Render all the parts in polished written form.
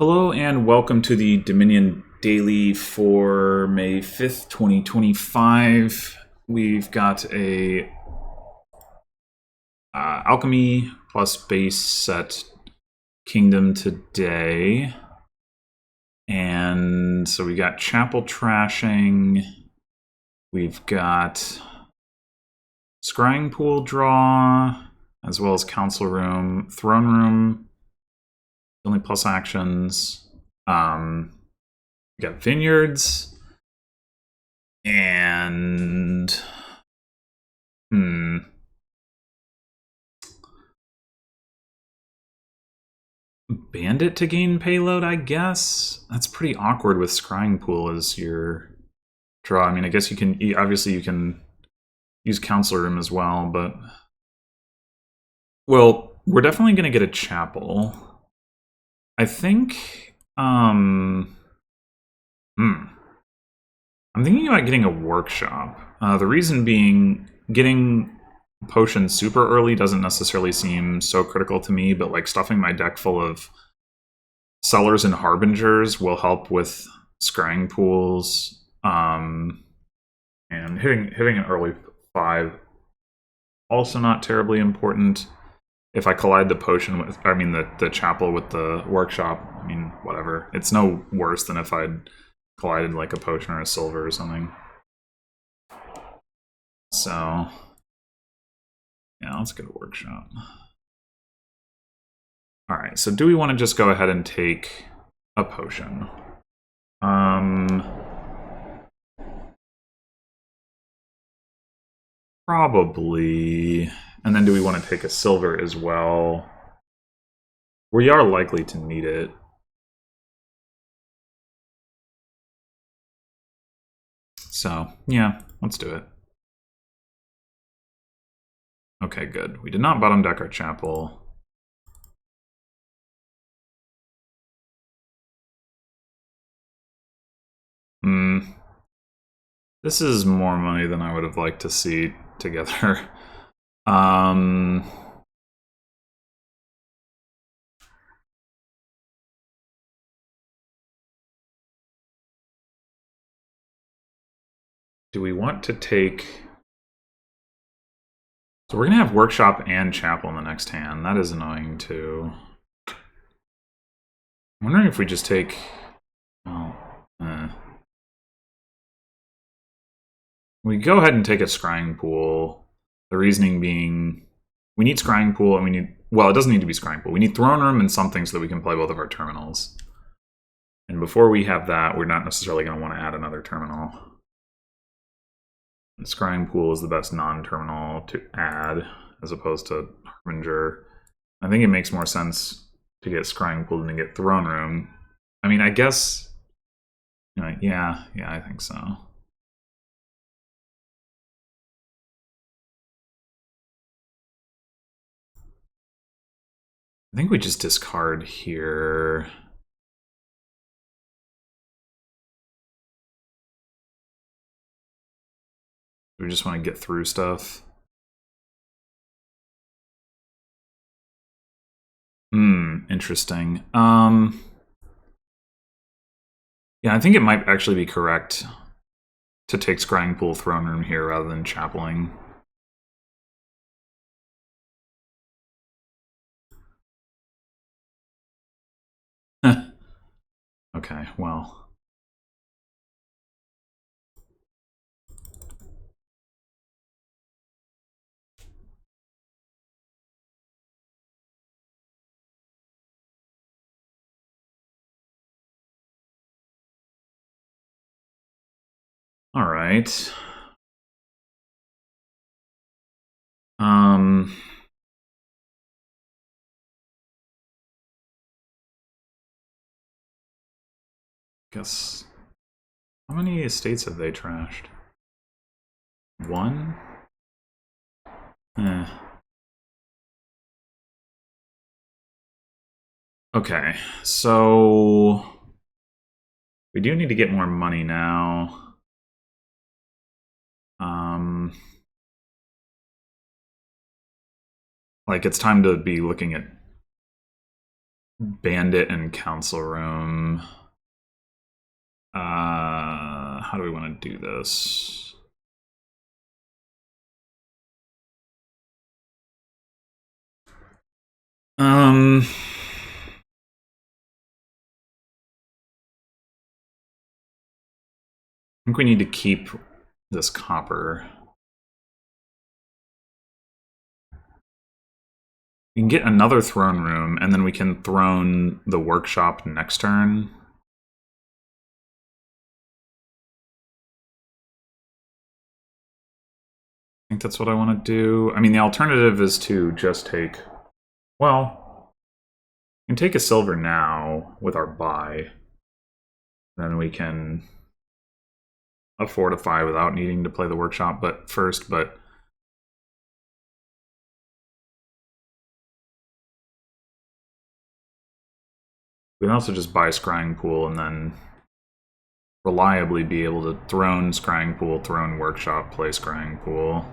Hello and welcome to the Dominion Daily for May 5th, 2025. We've got a Alchemy plus base set Kingdom today. And so we got Chapel Trashing. We've got Scrying Pool draw, as well as Council Room, Throne Room. Only plus actions. We got Vineyards. And Bandit to gain payload, I guess. That's pretty awkward with Scrying Pool as your draw. I mean, I guess you can obviously you can use Council Room as well, but well, we're definitely gonna get a Chapel. I think I'm thinking about getting a Workshop. The reason being, getting potions super early doesn't necessarily seem so critical to me, but like stuffing my deck full of Sellers and Harbingers will help with Scrying Pools. And hitting an early 5 also not terribly important. If I collide the potion with, I mean the Chapel with the Workshop, I mean, whatever. It's no worse than if I'd collided like a potion or a silver or something. So yeah, let's get a Workshop. Alright, so do we want to just go ahead and take a potion? Probably. And then do we want to take a silver as well? We are likely to need it. So, yeah, let's do it. Okay, good. We did not bottom deck our Chapel. This is more money than I would have liked to see together. Do we want to take... So we're going to have Workshop and Chapel in the next hand. That is annoying, too. I'm wondering if we just take... Well, we go ahead and take a Scrying Pool. The reasoning being, we need Scrying Pool, and we need... Well, it doesn't need to be Scrying Pool. We need Throne Room and something so that we can play both of our terminals. And before we have that, we're not necessarily going to want to add another terminal. And Scrying Pool is the best non-terminal to add, as opposed to Harbinger. I think it makes more sense to get Scrying Pool than to get Throne Room. I mean, I guess... You know, yeah, I think so. I think we just discard here. We just want to get through stuff. Interesting. Yeah, I think it might actually be correct to take Scrying Pool Throne Room here rather than Chapeling. Okay, well. All right. Guess how many estates have they trashed? 1? Okay, so we do need to get more money now. Like, it's time to be looking at Bandit and Council Room. How do we want to do this? I think we need to keep this copper. We can get another throne room, and then we can throne the workshop next turn. I think that's what I want to do. I mean, the alternative is to just take... Well, we can take a silver now with our buy. Then we can fortify without needing to play the workshop first, but we can also just buy Scrying Pool and then reliably be able to throne Scrying Pool, throne Workshop, play Scrying Pool.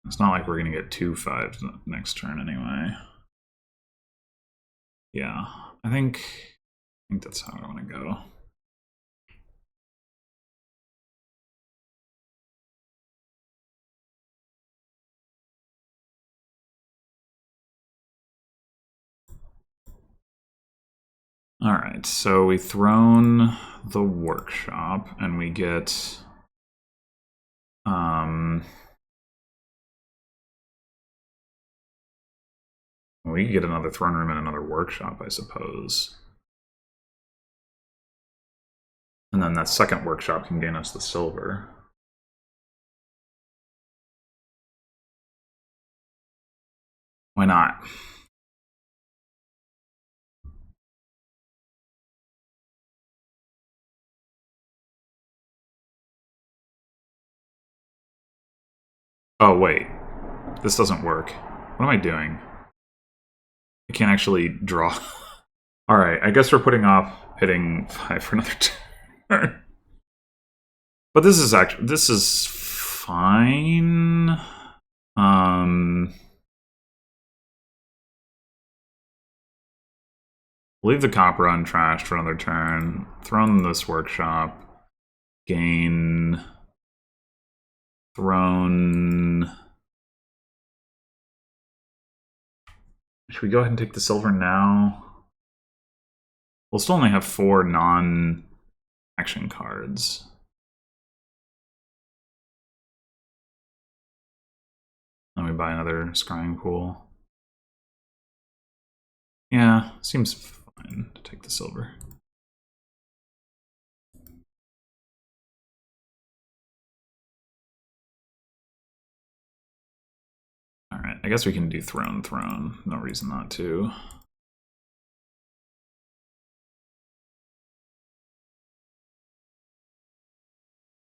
It's not like we're going to get 2 5s next turn anyway. Yeah, I think that's how I want to go. All right, so we throne the workshop and we get we could get another throne room and another workshop, I suppose. And then that second workshop can gain us the silver. Why not? Oh, wait. This doesn't work. What am I doing? I can't actually draw. Alright, I guess we're putting off hitting 5 for another turn. But this is fine. Leave the copper untrashed for another turn. Throne this workshop. Gain. Throne. Should we go ahead and take the silver now? We'll still only have 4 non-action cards. Then we buy another Scrying Pool. Yeah, seems fine to take the silver. Alright, I guess we can do throne. No reason not to.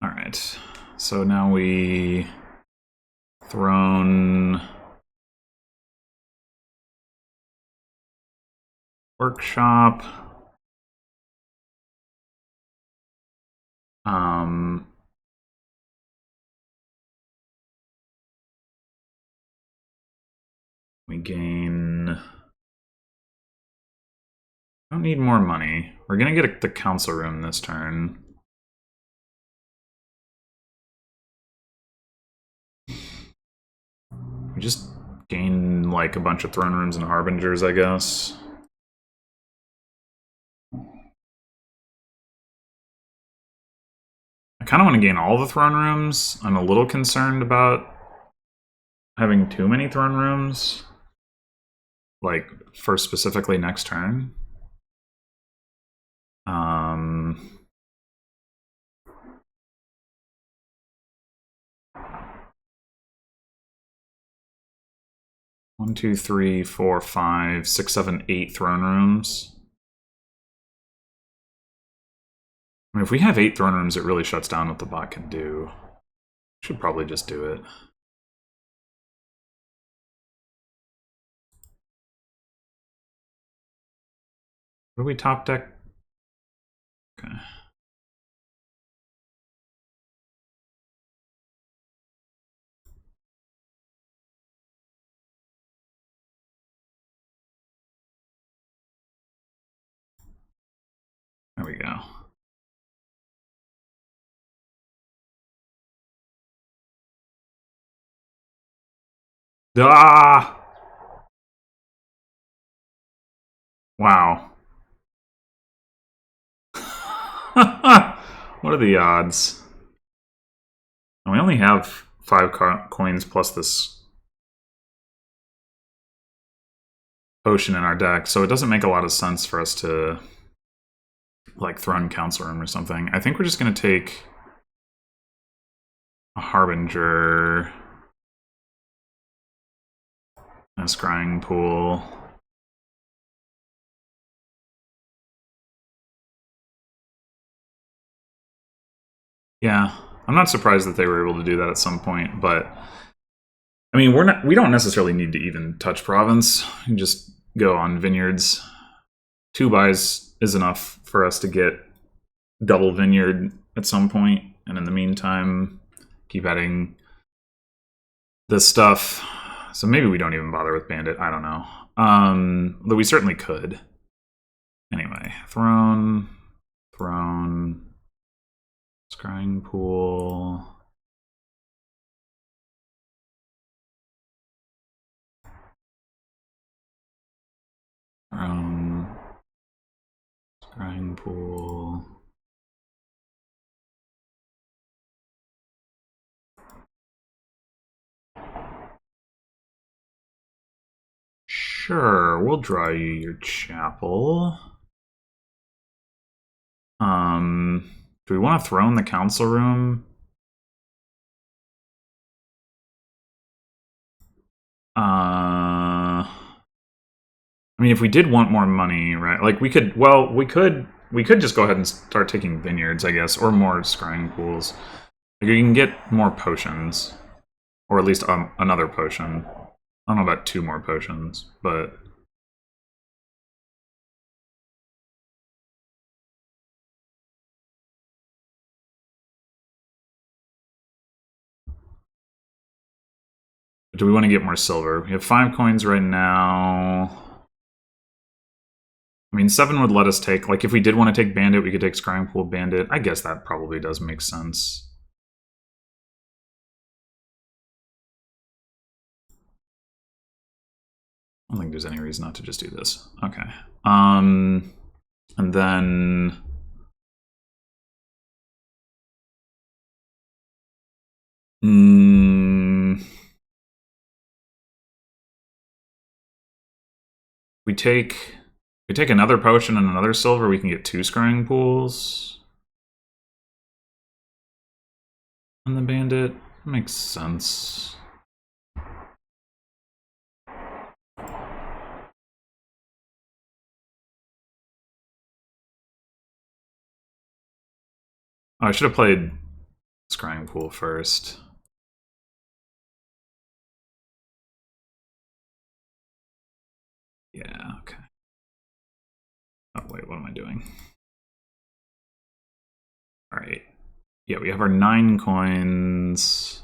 Alright, so now we throne workshop. We gain... I don't need more money. We're gonna get the council room this turn. We just gain like a bunch of throne rooms and harbingers, I guess. I kind of want to gain all the throne rooms. I'm a little concerned about having too many throne rooms, like for specifically next turn. 1, 2, 3, 4, 5, 6, 7, 8 throne rooms. I mean, if we have 8 throne rooms, it really shuts down what the bot can do. Should probably just do it. What do we top deck? Okay. Ah! Wow. What are the odds? And we only have 5 coins plus this potion in our deck, so it doesn't make a lot of sense for us to like throw in Council Room or something. I think we're just going to take a Harbinger, a Scrying Pool. Yeah, I'm not surprised that they were able to do that at some point, but I mean, we don't necessarily need to even touch Province. You can just go on Vineyards. 2 buys is enough for us to get double Vineyard at some point, and in the meantime, keep adding this stuff. So maybe we don't even bother with Bandit. I don't know. Though we certainly could. Anyway, Throne, Scrying Pool. Scrying Pool. Sure, we'll draw you your chapel. Do we want to throne the council room? I mean, if we did want more money, right? Like we could just go ahead and start taking vineyards, I guess, or more scrying pools. Like you can get more potions, or at least another potion. I don't know about 2 more potions, but do we want to get more silver? We have 5 coins right now. I mean, 7 would let us take, like, if we did want to take Bandit, we could take Scrying Pool Bandit. I guess that probably does make sense. I don't think there's any reason not to just do this. Okay. And then... we take another potion and another silver, we can get 2 scrying pools. And the bandit makes sense. Oh, I should have played scrying pool first. Yeah, okay. Oh, wait, what am I doing? Alright. Yeah, we have our 9 coins.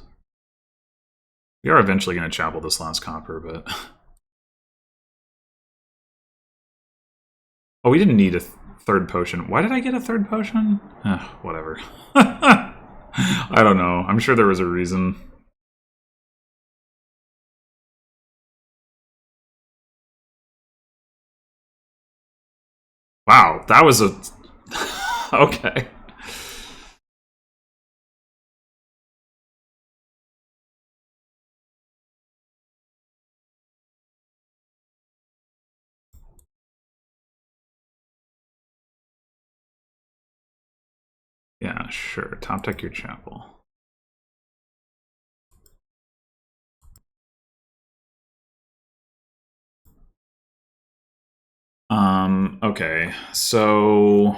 We are eventually going to chapel this last copper, but... Oh, we didn't need a 3rd potion. Why did I get a 3rd potion? Whatever. I don't know. I'm sure there was a reason. Wow, that was a... Okay. Yeah, sure. Top deck your chapel. Okay, so...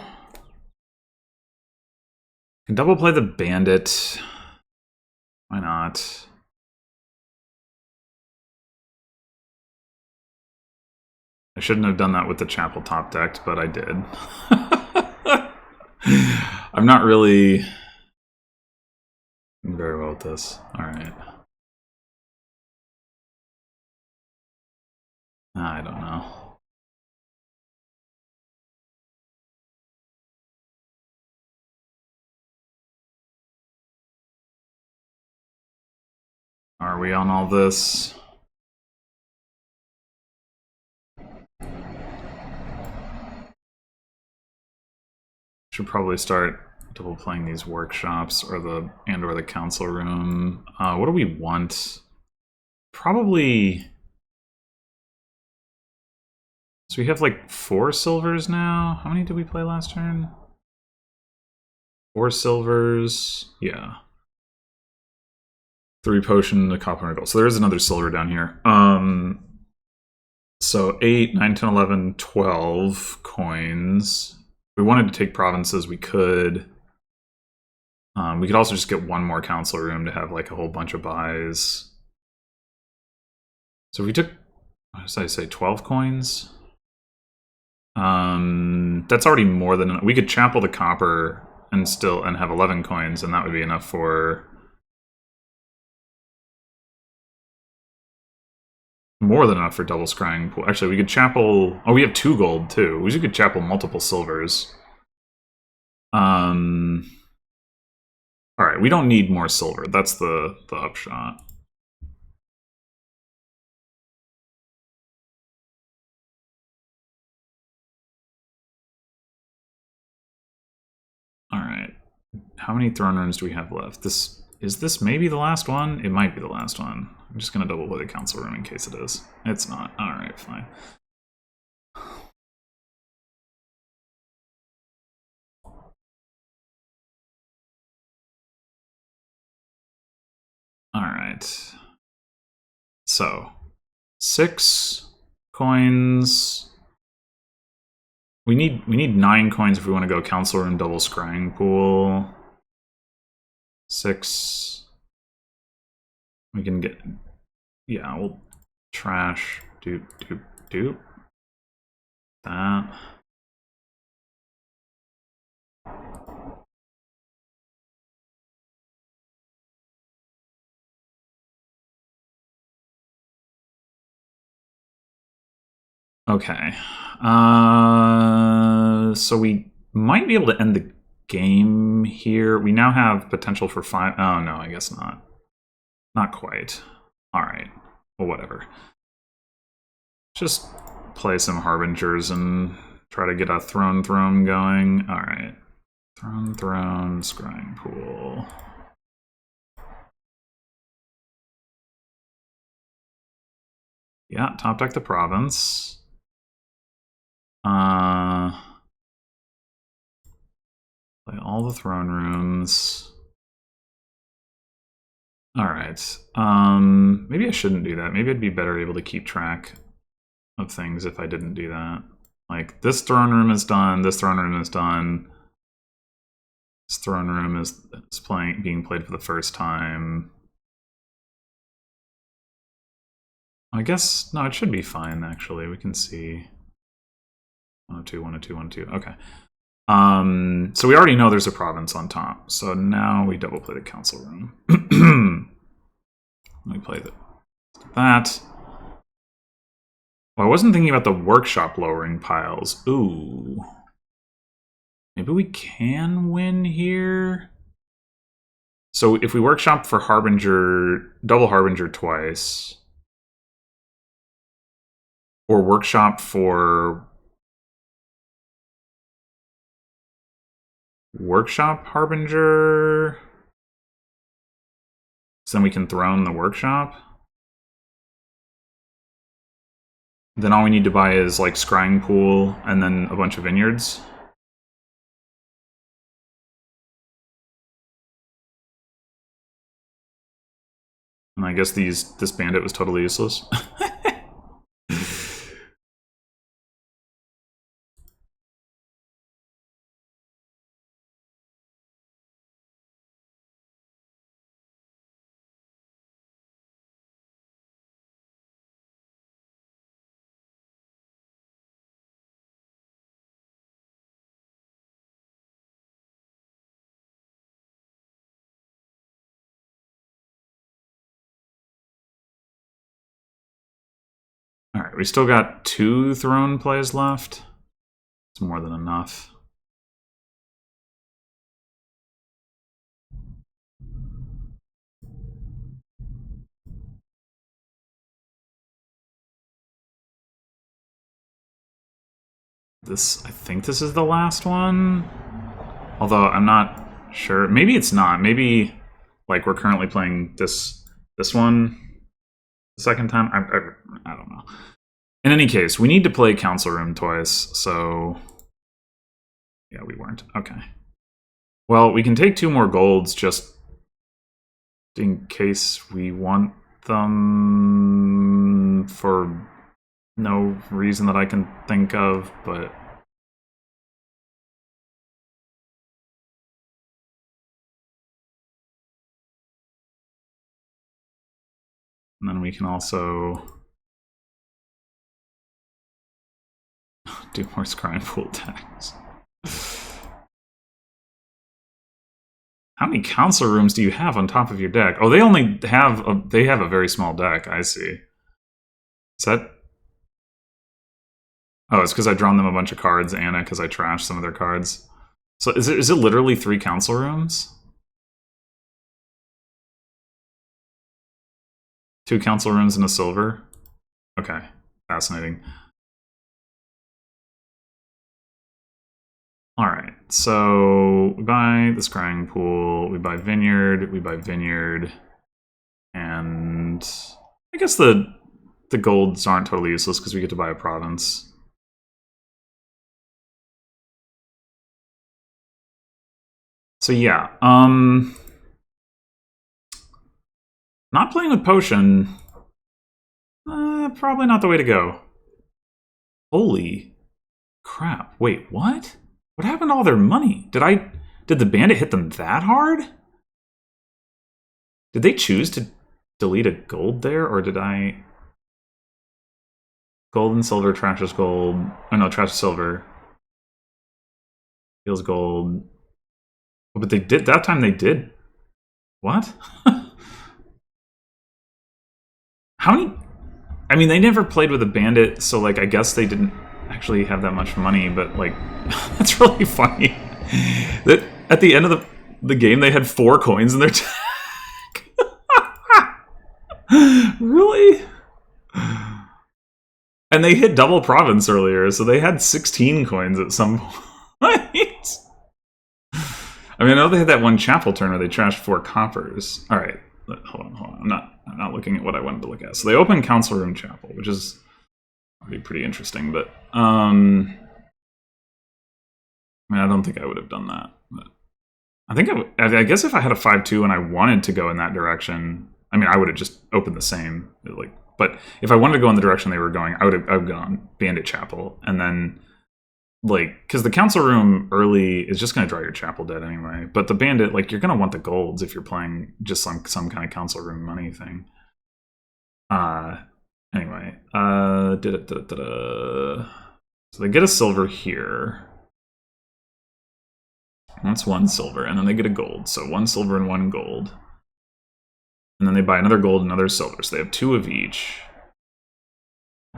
Can double play the bandit. Why not? I shouldn't have done that with the chapel top decked, but I did. I'm not really very well with this. Alright. I don't know. Are we on all this? Should probably start double playing these workshops or the council room. What do we want? Probably. So we have like 4 silvers now. How many did we play last turn? 4 silvers. Yeah. 3 potion, a copper, and a gold. So there is another silver down here. So 8, 9, 10, 11, 12 coins. If we wanted to take provinces, we could. We could also just get 1 more council room to have like a whole bunch of buys. So if we took, what did I say, 12 coins? That's already more than enough. We could chapel the copper and have 11 coins, and that would be enough for more than enough for double scrying pool. Actually, we could chapel. Oh, we have 2 gold too. We could chapel multiple silvers. All right, we don't need more silver. That's the upshot. All right. How many throne rooms do we have left? Is this maybe the last one? It might be the last one. I'm just gonna double play the council room in case it is. It's not. All right, fine. All right. So 6 coins. We need 9 coins if we want to go council room double scrying pool. 6. We can get. Yeah, we'll trash. Doop. That. Okay. So we might be able to end the game here. We now have potential for 5. Oh, no, I guess not. Not quite. All right. Well, whatever. Just play some Harbingers and try to get a throne going. All right. Throne, scrying pool. Yeah, top deck the province. Play all the throne rooms. All right. Maybe I shouldn't do that. Maybe I'd be better able to keep track of things if I didn't do that. Like, this throne room is done. This throne room is done. This throne room is being played for the first time. I guess, no, it should be fine, actually. We can see 102, 102, 102. Okay. So we already know there's a province on top. So now we double play the council room. Let me play that. Well, I wasn't thinking about the workshop lowering piles. Ooh. Maybe we can win here? So if we workshop for Harbinger, double Harbinger twice, or workshop for workshop Harbinger, so then we can throne the workshop. Then all we need to buy is like scrying pool and then a bunch of vineyards. And I guess this bandit was totally useless. All right, we still got 2 throne plays left. It's more than enough. I think this is the last one. Although I'm not sure. Maybe it's not. Maybe like we're currently playing this one the second time. I don't know. In any case, we need to play Council Room twice, so yeah, we weren't. Okay. Well, we can take 2 more golds just in case we want them for no reason that I can think of, but and then we can also do more scrying pool attacks. How many council rooms do you have on top of your deck? Oh, they only have they have a very small deck. I see. Is that? Oh, it's because I drawn them a bunch of cards, and because I trashed some of their cards. So is it literally 3 council rooms? 2 council rooms and a silver? Okay, fascinating. Alright, so we buy the scrying pool, we buy vineyard, and I guess the golds aren't totally useless because we get to buy a province. So yeah, not playing with potion, probably not the way to go. Holy crap, wait, what? What happened to all their money? Did the bandit hit them that hard? Did they choose to delete a gold there, or did I... Gold and silver, trashes gold. Oh no, trash silver. Feels gold. Oh, but they did, that time they did. What? How many... I mean, they never played with a bandit, so like, I guess they didn't actually have that much money, but like, that's really funny. That at the end of the game, they had 4 coins in their deck. Really? And they hit double province earlier, so they had 16 coins at some point. I mean, I know they had that one chapel turn where they trashed 4 coppers. All right, hold on. I'm not looking at what I wanted to look at. So they open Council Room Chapel, which is pretty interesting, but I mean, I don't think I would have done that. But I think I guess if I had a 5-2 and I wanted to go in that direction, I mean, I would have just opened the same. Like, but if I wanted to go in the direction they were going, I would have gone Bandit Chapel, and then like, because the Council Room early is just going to draw your Chapel dead anyway. But the Bandit, like, you're going to want the golds if you're playing just some kind of Council Room money thing. Anyway, so they get a silver here. That's 1 silver, and then they get a gold. So 1 silver and 1 gold. And then they buy another gold and another silver. So they have 2 of each.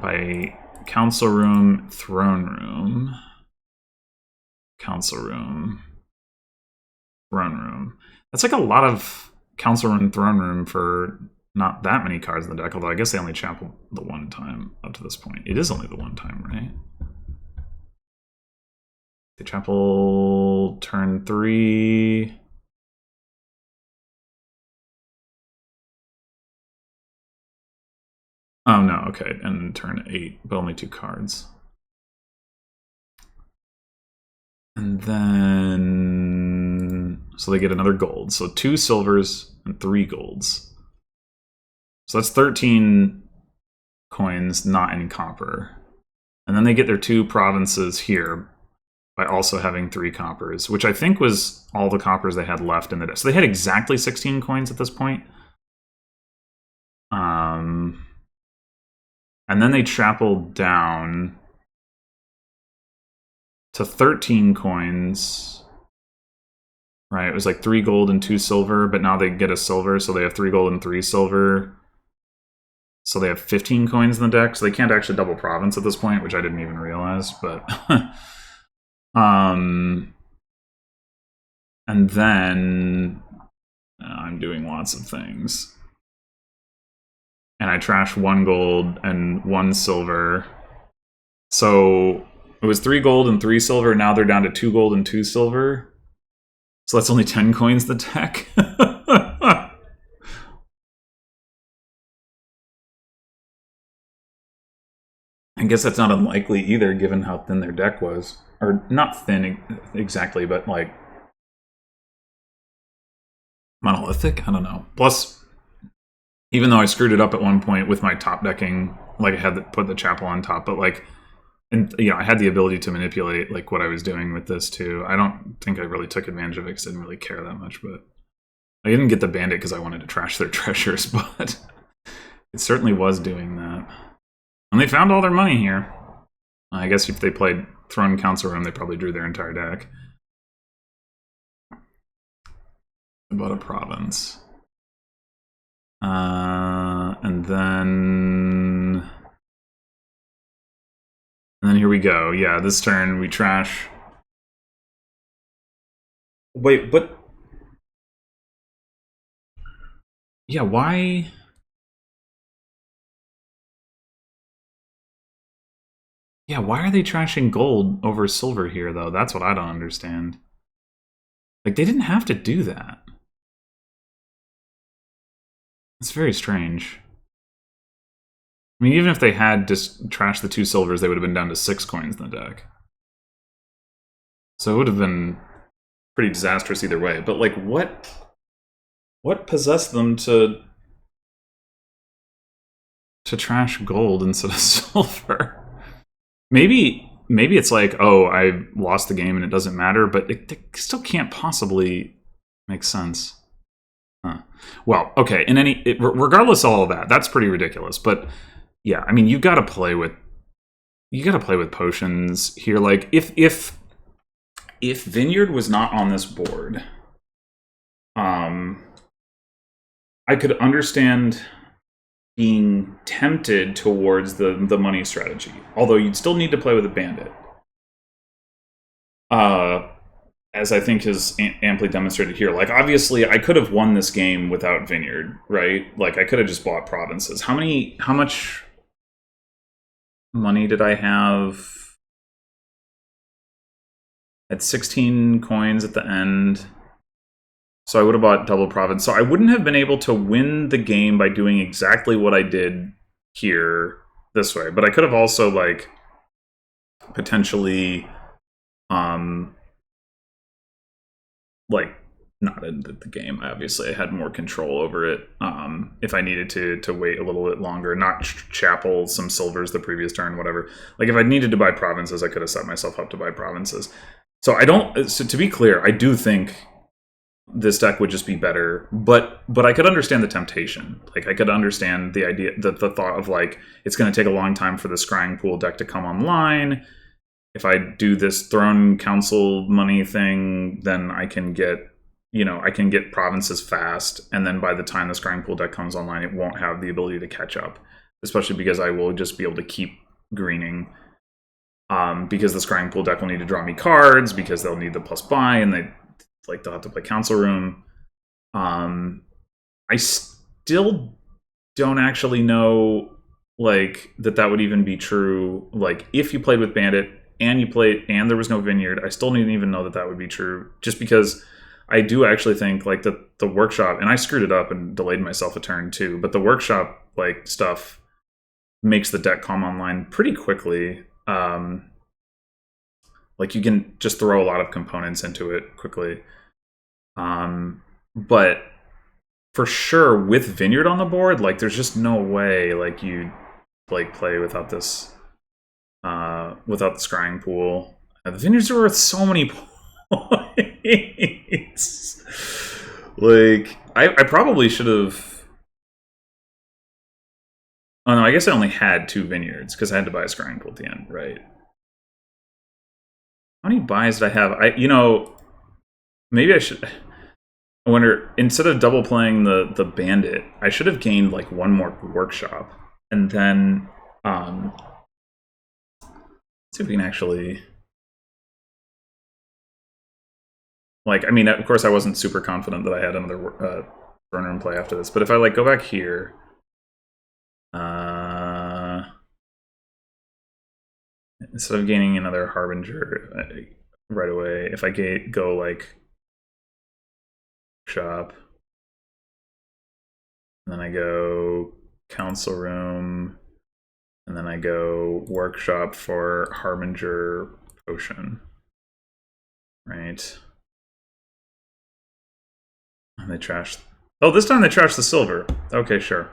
By Council Room, Throne Room. Council Room. Throne Room. That's like a lot of Council Room, Throne Room for not that many cards in the deck, although I guess they only chapel the 1 time up to this point. It is only the 1 time, right? They chapel turn 3. Oh no, okay, and turn 8, but only 2 cards. And then... So they get another gold. So 2 silvers and 3 golds. So that's 13 coins, not in copper. And then they get their 2 provinces here by also having 3 coppers, which I think was all the coppers they had left in the deck. So they had exactly 16 coins at this point. And then they chapeled down to 13 coins. Right, it was like 3 gold and 2 silver, but now they get a silver, so they have 3 gold and 3 silver. So they have 15 coins in the deck, so they can't actually double province at this point, which I didn't even realize, but... and then... I'm doing lots of things. And I trash 1 gold and 1 silver. So it was 3 gold and 3 silver, now they're down to 2 gold and 2 silver. So that's only 10 coins the deck. I guess that's not unlikely either, given how thin their deck was. Or not thin exactly, but like monolithic? I don't know. Plus, even though I screwed it up at one point with my top decking, like I had to put the chapel on top, but like, and you know, I had the ability to manipulate like what I was doing with this too. I don't think I really took advantage of it because I didn't really care that much, but I didn't get the bandit because I wanted to trash their treasures, but it certainly was doing that. And they found all their money here. I guess if they played Throne Council Room, they probably drew their entire deck. About a province. And then here we go. Yeah, this turn we trash. Wait, but yeah, why? Yeah, why are they trashing gold over silver here, though? That's what I don't understand. Like, they didn't have to do that. It's very strange. I mean, even if they had just trashed the 2 silvers, they would have been down to 6 coins in the deck. So it would have been pretty disastrous either way. But, like, what possessed them to trash gold instead of silver? Maybe it's like, oh, I lost the game and it doesn't matter, but it still can't possibly make sense. Huh. Well, okay. Regardless of all of that, that's pretty ridiculous. But yeah, I mean, you got to play with potions here. Like if Vineyard was not on this board, I could understand being tempted towards the money strategy. Although you'd still need to play with a bandit. As I think is amply demonstrated here. Like, obviously, I could have won this game without Vineyard, right? Like, I could have just bought provinces. How much money did I have? At 16 coins at the end. So I would have bought double province. So I wouldn't have been able to win the game by doing exactly what I did here this way. But I could have also, like, potentially, like, not ended the game. Obviously, I had more control over it. If I needed to wait a little bit longer, not chapel some silvers the previous turn, whatever. Like, if I needed to buy provinces, I could have set myself up to buy provinces. So I don't. So to be clear, I do think this deck would just be better, but I could understand the temptation. Like, I could understand the idea, the thought of, like, it's going to take a long time for the Scrying Pool deck to come online. If I do this Throne Council money thing, then I can get, I can get provinces fast, and then by the time the Scrying Pool deck comes online, it won't have the ability to catch up, especially because I will just be able to keep greening. Because the Scrying Pool deck will need to draw me cards, because they'll need the plus buy, and they'll have to play Council Room. I still don't actually know, like, that would even be true. Like, if you played with Bandit and there was no Vineyard, I still didn't even know that would be true. Just because I do actually think, like, the workshop, and I screwed it up and delayed myself a turn too, but the workshop, like, stuff makes the deck come online pretty quickly. Like, you can just throw a lot of components into it quickly. But for sure, with Vineyard on the board, like, there's just no way, like, you like play without this, without the Scrying Pool. The Vineyards are worth so many points. Like, I probably should have. Oh no, I guess I only had 2 Vineyards because I had to buy a Scrying Pool at the end, right? How many buys did I have? Maybe I should. I wonder, instead of double playing the Bandit, I should have gained, like, one more workshop, and then let's see if we can actually, like, I mean, of course I wasn't super confident that I had another burner in play after this, but if I, like, go back here, instead of gaining another Harbinger right away, if I go, like, workshop. And then I go council room. And then I go workshop for Harbinger potion. Right. And they trashed. Oh, this time they trashed the silver. Okay, sure.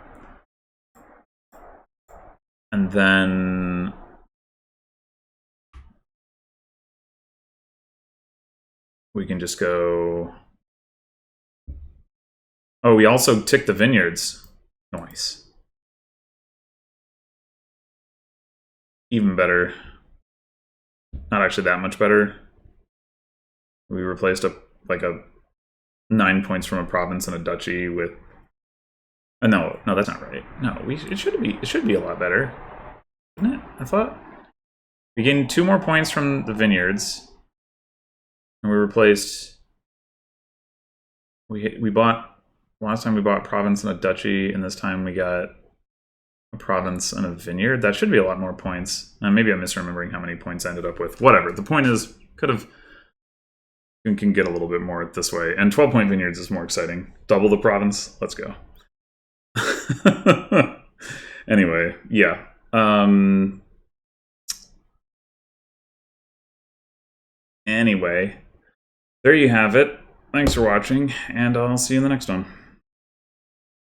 And then we can just go. Oh, we also ticked the vineyards. Nice. Even better. Not actually that much better. We replaced a 9 points from a province and a duchy with. No, that's not right. No, it should be a lot better, isn't it? I thought we gained 2 more points from the vineyards, and we replaced. We bought last time we bought province and a duchy, and this time we got a province and a vineyard. That should be a lot more points. Now, maybe I'm misremembering how many points I ended up with. Whatever. The point is, can get a little bit more this way. And 12-point vineyards is more exciting. Double the province. Let's go. Anyway, yeah. Anyway, there you have it. Thanks for watching, and I'll see you in the next one.